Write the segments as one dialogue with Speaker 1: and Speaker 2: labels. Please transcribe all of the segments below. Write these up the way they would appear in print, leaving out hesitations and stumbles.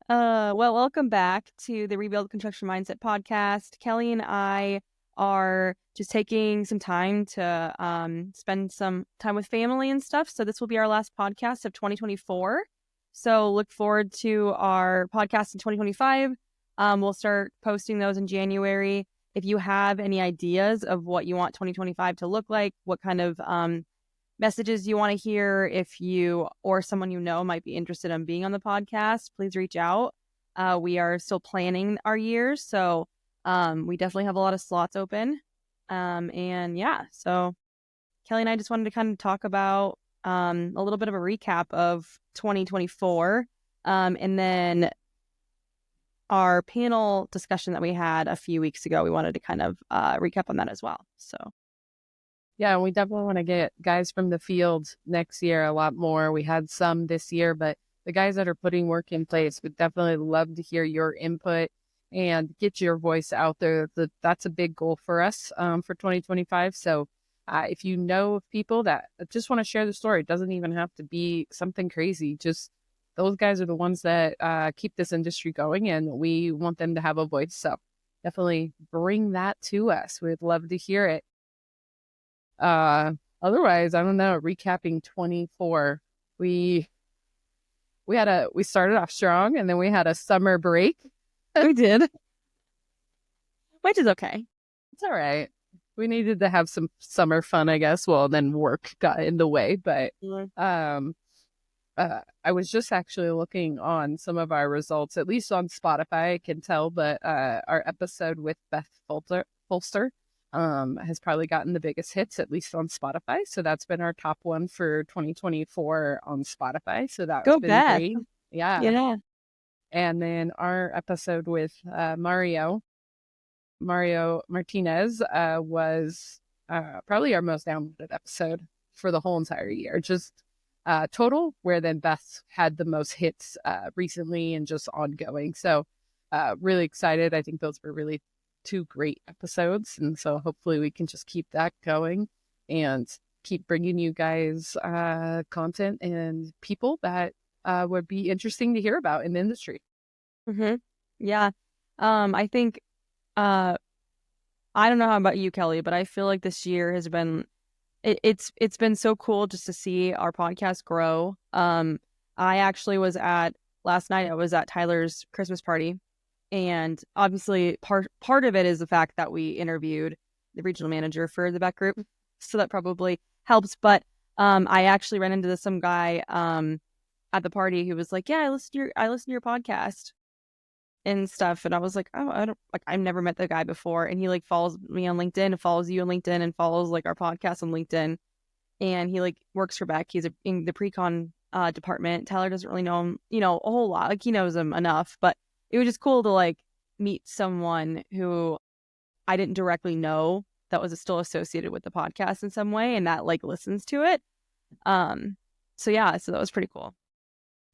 Speaker 1: Well, welcome back to the Rebuild Construction Mindset podcast. Kelly and I are just taking some time to spend some time with family and stuff. So this will be our last podcast of 2024. So look forward to our podcast in 2025. We'll start posting those in January. If you have any ideas of what you want 2025 to look like, what kind of messages you want to hear, if you or someone you know might be interested in being on the podcast, please reach out. We are still planning our years, so we definitely have a lot of slots open. And yeah, so Kelly and I just wanted to kind of talk about a little bit of a recap of 2024, and then our panel discussion that we had a few weeks ago. We wanted to kind of recap on that as well. So
Speaker 2: yeah, we definitely want to get guys from the field next year a lot more. We had some this year, but the guys that are putting work in place would definitely love to hear your input and get your voice out there. That's a big goal for us for 2025. So if you know of people that just want to share the story, it doesn't even have to be something crazy. Just those guys are the ones that keep this industry going, and we want them to have a voice. So definitely bring that to us. We'd love to hear it. Otherwise, I don't know, recapping 24, we started off strong, and then we had a summer break.
Speaker 1: we did, which is okay.
Speaker 2: It's all right. We needed to have some summer fun, I guess. Well, then work got in the way, but I was just actually looking on some of our results, at least on Spotify, I can tell, but our episode with Beth Folster has probably gotten the biggest hits, at least on Spotify. So that's been our top one for 2024 on Spotify. So that's been
Speaker 1: Beth.
Speaker 2: great. Yeah. And then our episode with Mario Martinez was probably our most downloaded episode for the whole entire year. Just total, where then Beth had the most hits recently and just ongoing. So really excited. I think those were really two great episodes, and so hopefully we can just keep that going and keep bringing you guys content and people that would be interesting to hear about in the industry.
Speaker 1: Yeah. I think I don't know how about you, Kelly, but I feel like this year has been it's been so cool just to see our podcast grow. I actually was at last night I was at Tyler's Christmas party. And obviously, part of it is the fact that we interviewed the regional manager for the Beck Group, so that probably helps. But I actually ran into some guy at the party who was like, "Yeah, I listen to your podcast and stuff," and I was like, "Oh, I've never met the guy before." And he like follows me on LinkedIn, and follows you on LinkedIn, and follows like our podcast on LinkedIn. And he like works for Beck. He's in the pre-con department. Tyler doesn't really know him, a whole lot. Like he knows him enough, but it was just cool to like meet someone who I didn't directly know that was still associated with the podcast in some way and that like listens to it. So that was pretty cool.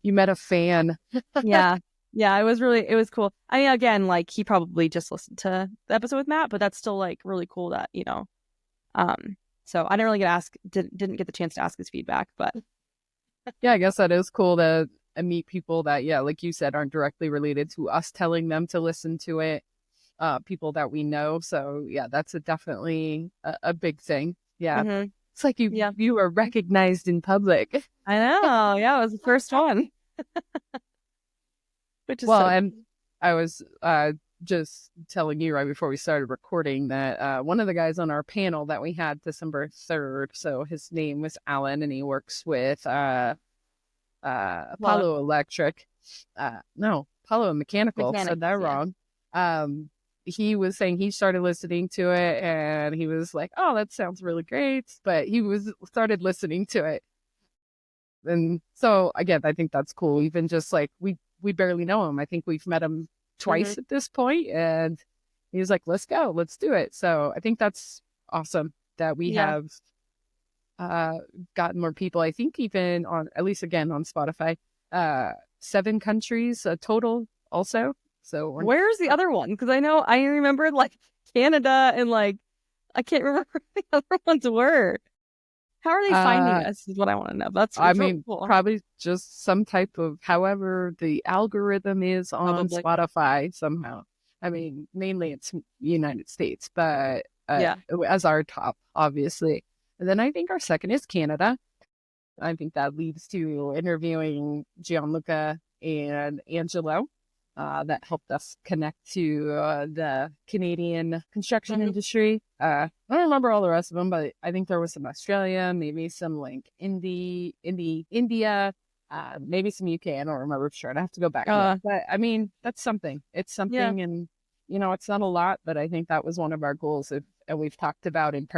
Speaker 2: You met a fan.
Speaker 1: Yeah, it was cool. I mean, again, like he probably just listened to the episode with Matt, but that's still like really cool that so I didn't really didn't get the chance to ask his feedback, but
Speaker 2: yeah, I guess that is cool to meet people that, like you said, aren't directly related to us telling them to listen to it, people that we know. So yeah, that's definitely a big thing. Yeah. It's like you were recognized in public.
Speaker 1: I know. Yeah, it was the first one. Which is
Speaker 2: and I was just telling you right before we started recording that one of the guys on our panel that we had December 3rd, so his name was Alan, and he works with Apollo Electric. No, Apollo Mechanical. Said that wrong. He was saying he started listening to it, and he was like, "Oh, that sounds really great," but he started listening to it. And so again, I think that's cool. Even just like we barely know him. I think we've met him twice at this point, and he was like, "Let's go, let's do it." So I think that's awesome that we have gotten more people. I think even on, at least again on Spotify, 7 countries total also. So
Speaker 1: where's the other one? Because I remembered like Canada and like I can't remember what the other ones were. How are they finding
Speaker 2: Uh,
Speaker 1: us is what I want to know. That's
Speaker 2: I
Speaker 1: it's so
Speaker 2: mean,
Speaker 1: cool.
Speaker 2: probably just some type of, however the algorithm is on
Speaker 1: Probably.
Speaker 2: Spotify somehow. I mean, mainly it's United States, but
Speaker 1: Yeah.
Speaker 2: as our top, obviously. And then I think our second is Canada. I think that leads to interviewing Gianluca and Angelo. That helped us connect to the Canadian construction
Speaker 1: Hmm.
Speaker 2: industry. I don't remember all the rest of them, but I think there was some Australia, maybe some like India, maybe some UK. I don't remember for sure. I'd have to go back and look.
Speaker 1: Uh,
Speaker 2: But I mean, that's something. It's
Speaker 1: yeah.
Speaker 2: something, and it's not a lot, but I think that was one of our goals. And we've talked about in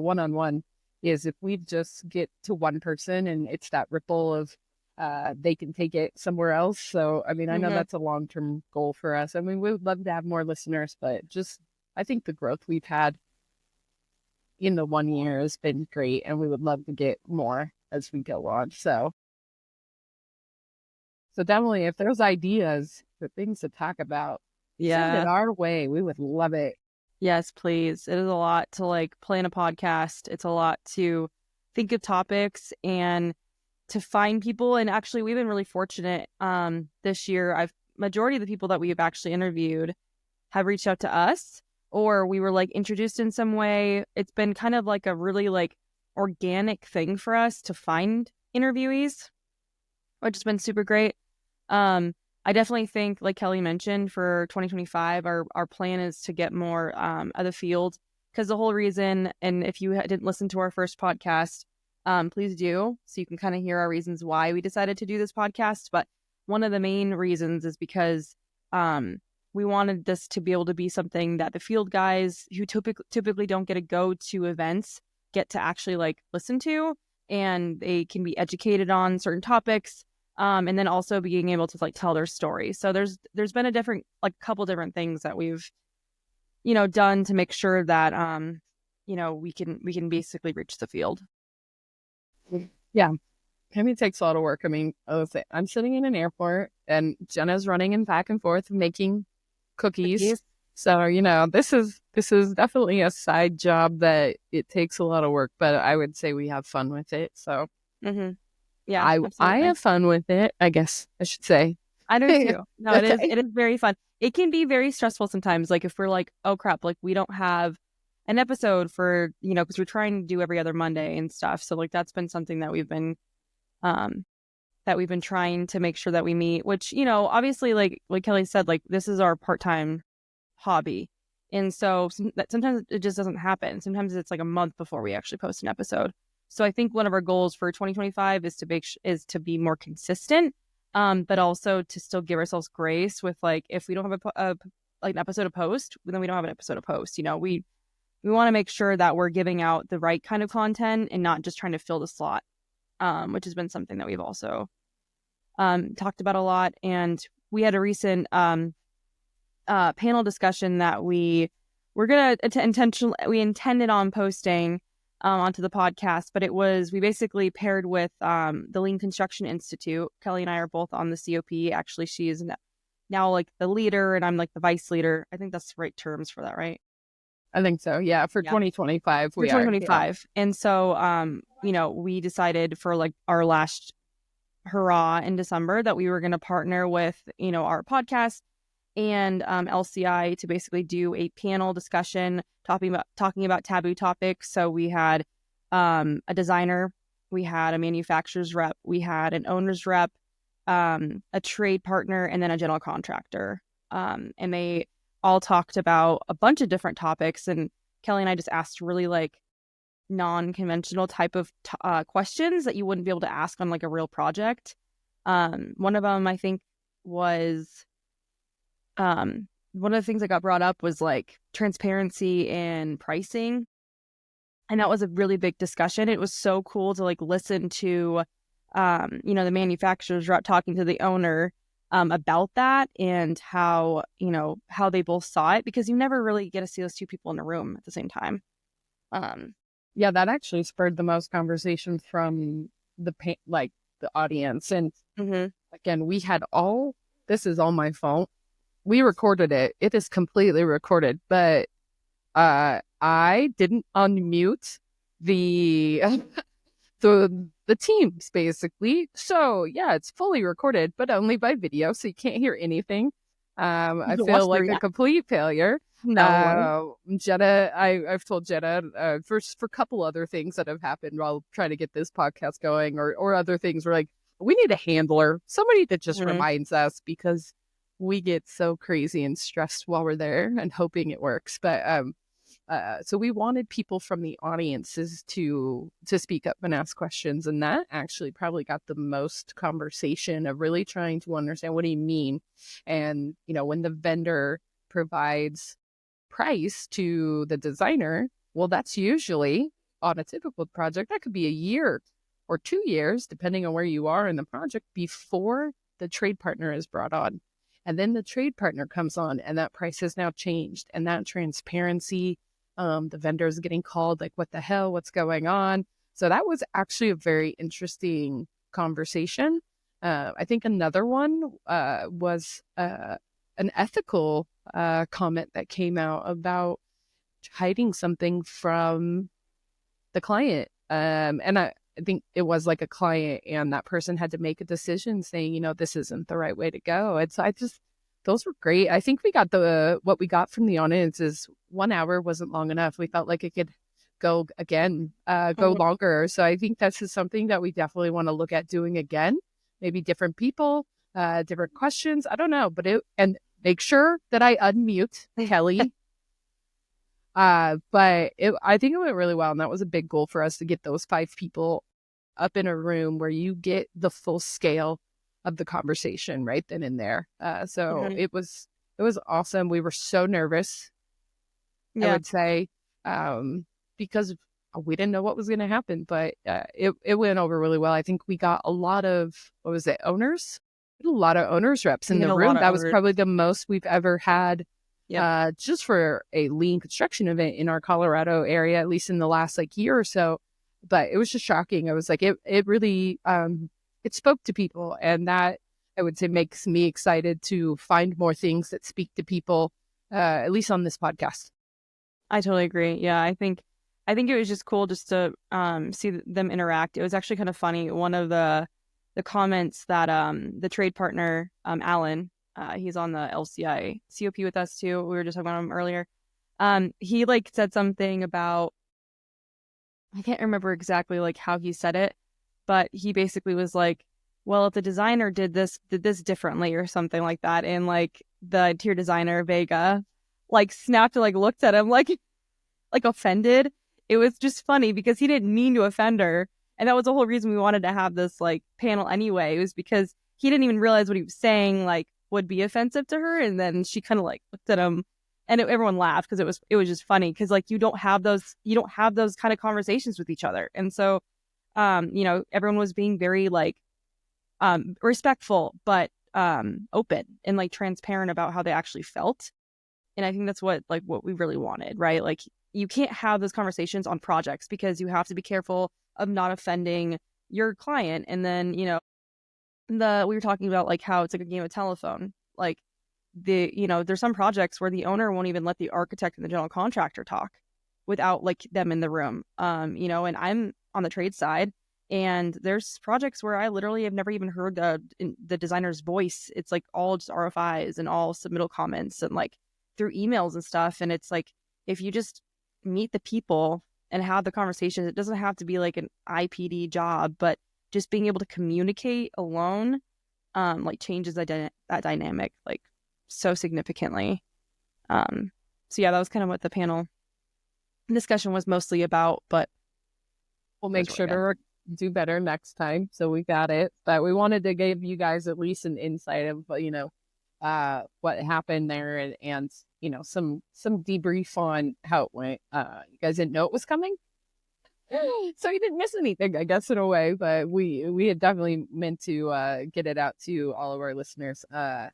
Speaker 2: one on one is if we just get to one person and it's that ripple of they can take it somewhere else. So, I mean, I know
Speaker 1: Hmm.
Speaker 2: that's a long-term goal for us. I mean, we would love to have more listeners, but just I think the growth we've had in the 1 year has been great, and we would love to get more as we go on. So definitely, if there's ideas for things to talk about, send it
Speaker 1: Yeah.
Speaker 2: our way. We would love it.
Speaker 1: Yes, please. It is a lot to like plan a podcast. It's a lot to think of topics and to find people. And actually, we've been really fortunate this year. I've majority of the people that we have actually interviewed have reached out to us or we were like introduced in some way. It's been kind of like a really like organic thing for us to find interviewees, which has been super great. I definitely think, like Kelly mentioned, for 2025, our plan is to get more of the field because the whole reason, and if you didn't listen to our first podcast, please do so you can kind of hear our reasons why we decided to do this podcast. But one of the main reasons is because um, we wanted this to be able to be something that the field guys who typically don't get to go to events get to actually like listen to, and they can be educated on certain topics, and then also being able to like tell their story. So there's been a different like couple different things that we've done to make sure that we can basically reach the field.
Speaker 2: Yeah. I mean, it takes a lot of work. I mean, I'm sitting in an airport and Jenna's running and back and forth making cookies.
Speaker 1: Cookies.
Speaker 2: So, this is definitely a side job that it takes a lot of work, but I would say we have fun with it. So
Speaker 1: Mm-hmm. Yeah,
Speaker 2: I
Speaker 1: absolutely.
Speaker 2: have fun with it, I guess I should say.
Speaker 1: I do too. No, it is
Speaker 2: Okay.
Speaker 1: it is very fun. It can be very stressful sometimes. Like if we're like, oh crap, like we don't have an episode for because we're trying to do every other Monday and stuff. So like that's been something um that we've been trying to make sure that we meet, which, obviously, like Kelly said, like this is our part-time hobby. And so sometimes it just doesn't happen. Sometimes it's like a month before we actually post an episode. So I think one of our goals for 2025 is to be more consistent, but also to still give ourselves grace with like if we don't have like an episode to post, then we don't have an episode to post. We want to make sure that we're giving out the right kind of content and not just trying to fill the slot, which has been something that we've also talked about a lot. And we had a recent panel discussion that we were gonna we intended on posting onto the podcast, but we basically paired with the Lean Construction Institute. Kelly and I are both on the COP. Actually, she is now like the leader, and I'm like the vice leader. I think that's the right terms for that, right?
Speaker 2: I think so. Yeah, for
Speaker 1: Yeah.
Speaker 2: 2025
Speaker 1: For
Speaker 2: we are. Yeah.
Speaker 1: 2025. And so we decided for like our last hurrah in December that we were going to partner with our podcast and LCI to basically do a panel discussion talking about taboo topics. So we had a designer, we had a manufacturer's rep, we had an owner's rep, a trade partner, and then a general contractor. And they all talked about a bunch of different topics. And Kelly and I just asked really like non-conventional type of questions that you wouldn't be able to ask on like a real project. One of them I think was one of the things that got brought up was like transparency in pricing. And that was a really big discussion. It was so cool to like listen to, the manufacturers talking to the owner about that and how they both saw it because you never really get to see those two people in a room at the same time. Um,
Speaker 2: Yeah, that actually spurred the most conversation from the audience. And
Speaker 1: mhm.
Speaker 2: again, this is all my fault. We recorded it. It is completely recorded, but I didn't unmute the the teams basically. So yeah, it's fully recorded, but only by video, so you can't hear anything. I
Speaker 1: You watch
Speaker 2: feel
Speaker 1: the
Speaker 2: like a
Speaker 1: react.
Speaker 2: complete failure.
Speaker 1: No way.
Speaker 2: Jenna, I've told Jenna for a couple other things that have happened while trying to get this podcast going, or other things. We're like, we need a handler, somebody that just
Speaker 1: Mhm.
Speaker 2: reminds us, because we get so crazy and stressed while we're there and hoping it works. But so we wanted people from the audiences to speak up and ask questions, and that actually probably got the most conversation of really trying to understand, what do you mean? And when the vendor provides price to the designer, well, that's usually, on a typical project, that could be a year or 2 years, depending on where you are in the project, before the trade partner is brought on. And then the trade partner comes on, and that price has now changed. And that transparency, the vendor is getting called, like, what the hell, what's going on? So that was actually a very interesting conversation. I think another one was an ethical comment that came out about hiding something from the client. And I think it was like a client, and that person had to make a decision saying, this isn't the right way to go. And so those were great. I think what we got from the audience is 1 hour wasn't long enough. We felt like it could go again, go
Speaker 1: Mhm.
Speaker 2: longer. So I think that's just something that we definitely want to look at doing again. Maybe different people, different questions. I don't know, and make sure that I unmute Kelly. I think it went really well, and that was a big goal for us, to get those 5 people up in a room where you get the full scale of the conversation right then and there. So
Speaker 1: Mhm.
Speaker 2: it was awesome. We were so nervous, I
Speaker 1: Yeah.
Speaker 2: would say, because we didn't know what was going to happen, but it went over really well. I think we got a lot of, what was it, owners? A lot of owners reps
Speaker 1: We
Speaker 2: in
Speaker 1: had
Speaker 2: the
Speaker 1: a lot
Speaker 2: room.
Speaker 1: of
Speaker 2: That was
Speaker 1: owners.
Speaker 2: probably the most we've ever had,
Speaker 1: Yep.
Speaker 2: just for a lean construction event in our Colorado area, at least in the last year or so. But it was just shocking. I was like, it really, it spoke to people, and that, I would say, makes me excited to find more things that speak to people, at least on this podcast.
Speaker 1: I totally agree. Yeah, I think it was just cool just to see them interact. It was actually kind of funny. One of the comments that the trade partner Alan, he's on the LCI COP with us too. We were just talking about him earlier. He like said something about, I can't remember exactly like how he said it, but he basically was like, well, if the designer did this differently or something like that, and like the interior designer Vega like snapped and like looked at him like offended. It was just funny because he didn't mean to offend her. And that was the whole reason we wanted to have this like panel anyway. It was because he didn't even realize what he was saying like would be offensive to her. And then she kind of like looked at him, and everyone laughed because it was just funny because like you don't have those kind of conversations with each other. And so everyone was being very like respectful but open and like transparent about how they actually felt. And I think that's what we really wanted, right? Like you can't have those conversations on projects because you have to be careful of not offending your client. And then, we were talking about like how it's like a game of telephone. Like there's some projects where the owner won't even let the architect and the general contractor talk without like them in the room. And I'm on the trade side, and there's projects where I literally have never even heard the designer's voice. It's like all just RFIs and all submittal comments and like through emails and stuff. And it's like if you just meet the people and have the conversations, it doesn't have to be like an IPD job, but just being able to communicate alone like changes that dynamic like so significantly. Um, so yeah, that was kind of what the panel discussion was mostly about, but
Speaker 2: We'll
Speaker 1: it was
Speaker 2: make
Speaker 1: really
Speaker 2: sure
Speaker 1: good.
Speaker 2: to do better next time. So we got it. But we wanted to give you guys at least an insight of, what happened there, and some debrief on how it went. You guys didn't know it was coming, so you didn't miss anything, I guess, in a way. But we had definitely meant to get it out to all of our listeners. I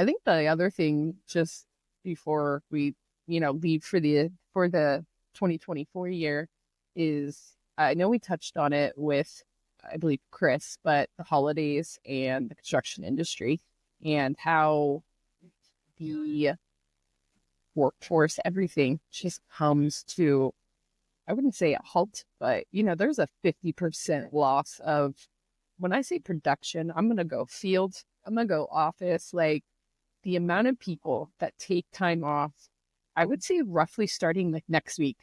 Speaker 2: think the other thing, just before we leave for the 2024 year, is, I know we touched on it with, I believe, Chris, but the holidays and the construction industry, and how the workforce, everything just comes to I wouldn't say a halt, but there's a 50% loss of, when I say production, I'm going to go field, I'm going to go office, like the amount of people that take time off, I would say roughly starting like next week.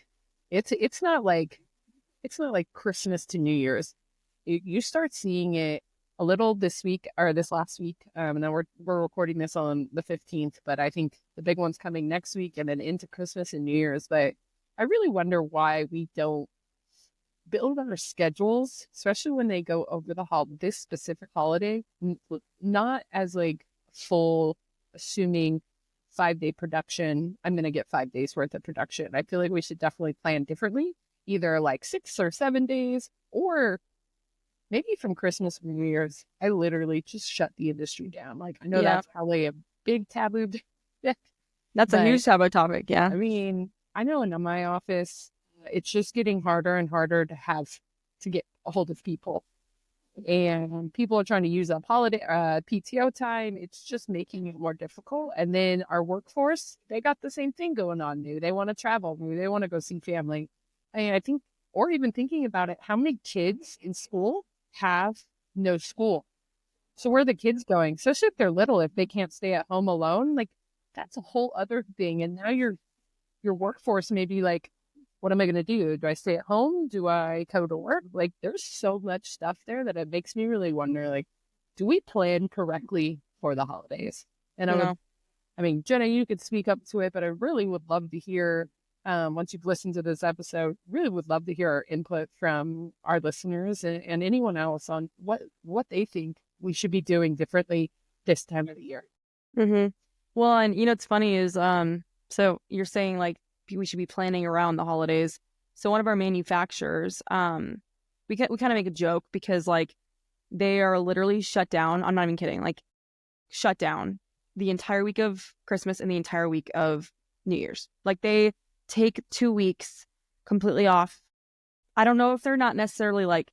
Speaker 2: It's not like Christmas to New Year's. You start seeing it a little this week or this last week. And then we're recording this on the 15th, but I think the big one's coming next week and then into Christmas and New Year's. But I really wonder why we don't build our schedules, especially when they go over this specific holiday, not as like full, assuming 5-day production. I'm going to get 5 days worth of production. I feel like we should definitely plan differently, either like 6 or 7 days, or maybe from Christmas or New Year's, I literally just shut the industry down. Like, I know
Speaker 1: Yeah,
Speaker 2: that's probably a big taboo,
Speaker 1: that's a
Speaker 2: but
Speaker 1: huge taboo topic. Yeah.
Speaker 2: I mean, I know in my office, it's just getting harder and harder to get a hold of people. And people are trying to use up holiday PTO time. It's just making it more difficult. And then our workforce, they got the same thing going on. Maybe they want to travel. Maybe they want to go see family. And I think, or even thinking about it, how many kids in school have no school? So where are the kids going? Especially if they're little, if they can't stay at home alone, like that's a whole other thing. And now your workforce may be like, what am I going to do? Do I stay at home? Do I go to work? Like, there's so much stuff there that it makes me really wonder, like, do we plan correctly for the holidays? And
Speaker 1: No.
Speaker 2: I mean, Jenna, you could speak up to it, but I really would love to hear, once you've listened to this episode, really would love to hear our input from our listeners and anyone else on what they think we should be doing differently this time of the year.
Speaker 1: Mm-hmm. Well, and it's funny is so you're saying like we should be planning around the holidays. So one of our manufacturers, we kind of make a joke because like they are literally shut down. I'm not even kidding. Like shut down the entire week of Christmas and the entire week of New Year's. Like they take 2 weeks completely off. I don't know if they're not necessarily like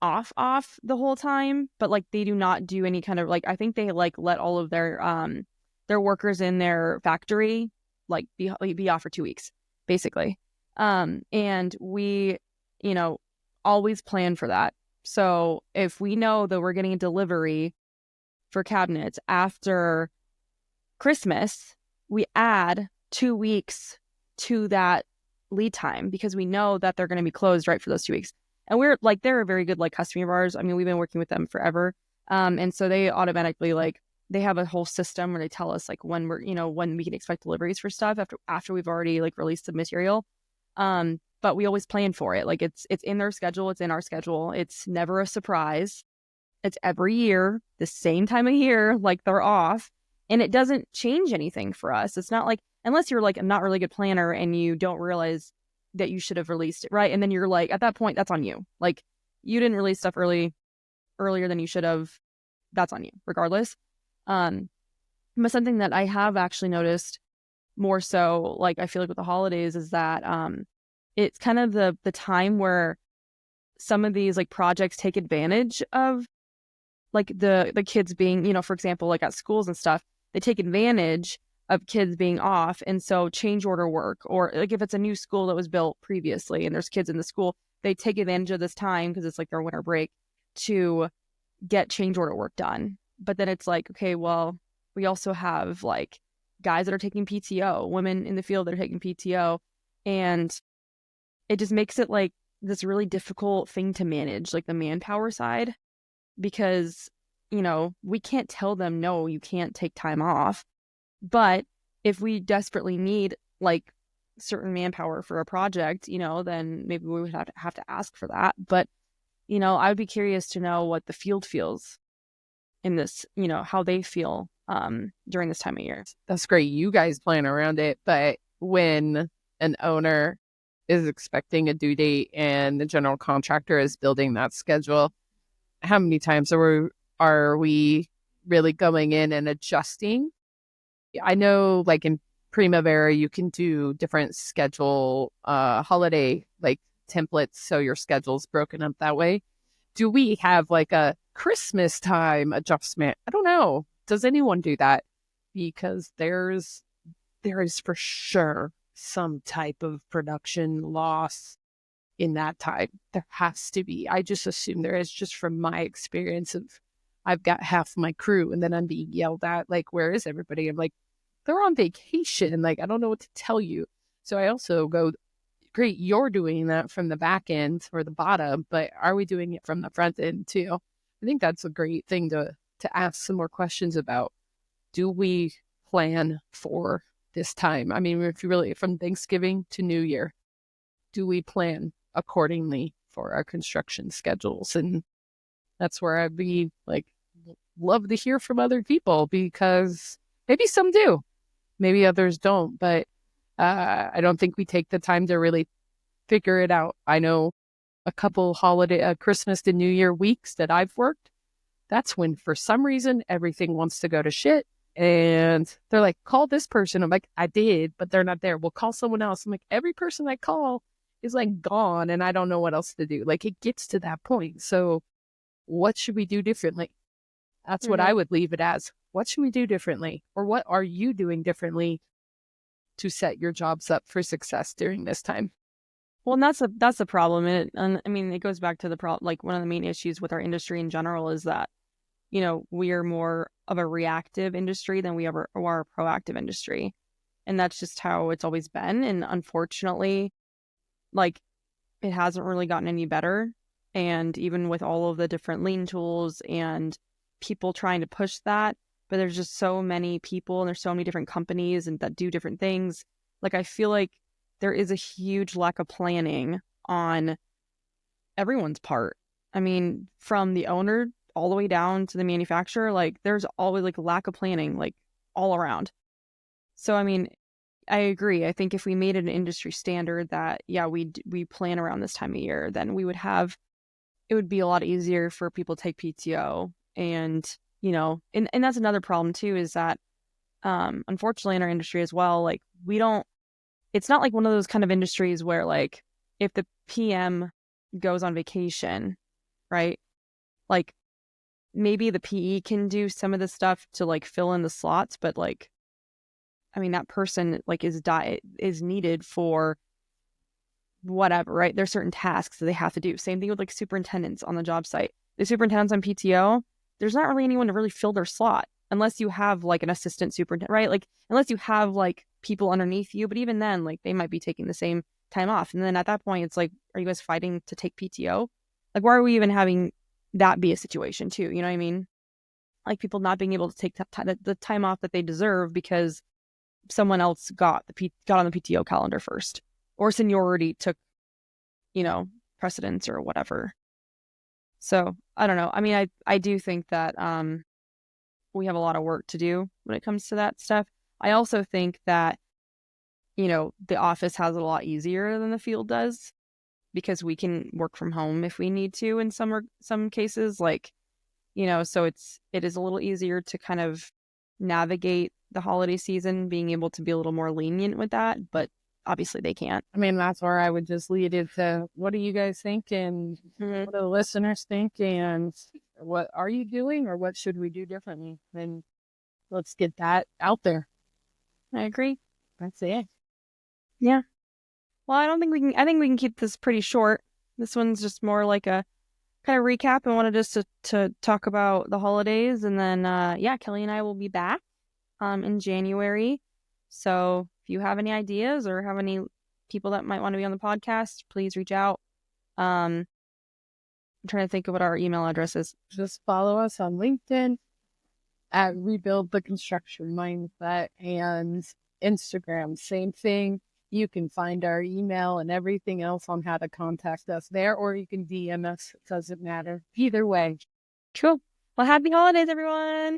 Speaker 1: off the whole time, but like they do not do any kind of like I think they like let all of their workers in their factory like be off for 2 weeks basically. And we always plan for that. So if we know that we're getting a delivery for cabinets after Christmas, we add 2 weeks to that lead time because we know that they're going to be closed right for those 2 weeks. And we're like, they're a very good like customer of ours. I mean, we've been working with them forever. And so they automatically like, they have a whole system where they tell us like when when we can expect deliveries for stuff after we've already like released the material. But we always plan for it. Like it's in their schedule. It's in our schedule. It's never a surprise. It's every year, the same time of year, like they're off. And it doesn't change anything for us. It's not like, unless you're like a not really good planner and you don't realize that you should have released it, right? And then you're like, at that point, that's on you. Like you didn't release stuff earlier than you should have. That's on you, regardless. But something that I have actually noticed more so, like I feel like with the holidays, is that it's kind of the time where some of these like projects take advantage of like the kids being, for example, like at schools and stuff, they take advantage of kids being off. And so change order work, or like if it's a new school that was built previously and there's kids in the school, they take advantage of this time because it's like their winter break to get change order work done. But then it's like, okay, well, we also have like guys that are taking PTO, women in the field that are taking PTO. And it just makes it like this really difficult thing to manage, like the manpower side, because, we can't tell them, no, you can't take time off. But if we desperately need like certain manpower for a project, then maybe we would have to ask for that. But, I would be curious to know what the field feels in this, how they feel during this time of year.
Speaker 2: That's great. You guys plan around it. But when an owner is expecting a due date and the general contractor is building that schedule, how many times are we really going in and adjusting? I know like in Primavera, you can do different schedule holiday like templates. So your schedule's broken up that way. Do we have like a Christmas time adjustment? I don't know. Does anyone do that? Because there is for sure some type of production loss in that time. There has to be. I just assume there is, just from my experience of I've got half my crew and then I'm being yelled at, like, where is everybody? I'm like, they're on vacation. Like, I don't know what to tell you. So I also go, great, you're doing that from the back end or the bottom, but are we doing it from the front end too? I think that's a great thing to ask some more questions about. Do we plan for this time? I mean, if you really, from Thanksgiving to New Year, do we plan accordingly for our construction schedules? And that's where I'd be like, love to hear from other people, because maybe some do, maybe others don't, but I don't think we take the time to really figure it out. I know a couple holiday, Christmas to New Year weeks that I've worked, that's when for some reason everything wants to go to shit. And they're like, call this person. I'm like, I did, but they're not there. We'll call someone else. I'm like, every person I call is like gone and I don't know what else to do. Like, it gets to that point. So what should we do differently? That's what
Speaker 1: Mm-hmm.
Speaker 2: I would leave it as. What should we do differently? Or what are you doing differently to set your jobs up for success during this time?
Speaker 1: Well, and that's the problem. And I mean, it goes back to the problem. Like one of the main issues with our industry in general is that, we are more of a reactive industry than we ever are a proactive industry. And that's just how it's always been. And unfortunately, like it hasn't really gotten any better. And even with all of the different lean tools and people trying to push that, but there's just so many people and there's so many different companies and that do different things. Like I feel like there is a huge lack of planning on everyone's part. I mean, from the owner all the way down to the manufacturer, like there's always like a lack of planning, like all around. So, I mean, I agree. I think if we made it an industry standard that, yeah, we plan around this time of year, then it would be a lot easier for people to take PTO. And, and that's another problem too, is that, unfortunately in our industry as well, like it's not like one of those kind of industries where like, if the PM goes on vacation, right? Like maybe the PE can do some of the stuff to like fill in the slots, but like, I mean, that person like is needed for whatever, right? There's certain tasks that they have to do. Same thing with like superintendents on the job site. The superintendents on PTO, there's not really anyone to really fill their slot unless you have like an assistant superintendent, right? Like unless you have like people underneath you, but even then, like they might be taking the same time off. And then at that point, it's like, are you guys fighting to take PTO? Like, why are we even having that be a situation too? You know what I mean? Like people not being able to take the time off that they deserve because someone else got on the PTO calendar first, or seniority took, precedence or whatever. So I don't know. I mean, I do think that we have a lot of work to do when it comes to that stuff. I also think that, the office has it a lot easier than the field does because we can work from home if we need to in some cases, like, so it is a little easier to kind of navigate the holiday season, being able to be a little more lenient with that, but obviously they can't.
Speaker 2: I mean, that's where I would just lead it to, what do you guys think? And
Speaker 1: Mm-hmm.
Speaker 2: what do the listeners think? And what are you doing, or what should we do differently? And let's get that out there.
Speaker 1: I agree.
Speaker 2: That's it.
Speaker 1: Yeah. Well, I think we can keep this pretty short. This one's just more like a kind of recap. I wanted us to talk about the holidays, and then yeah, Kelly and I will be back in January. So if you have any ideas or have any people that might want to be on the podcast, please reach out. I'm trying to think of what our email address is.
Speaker 2: Just follow us on LinkedIn at Rebuild the Construction Mindset, and Instagram, same thing. You can find our email and everything else on how to contact us there, or you can DM us. It doesn't matter. Either way.
Speaker 1: Cool. Well, happy holidays, everyone.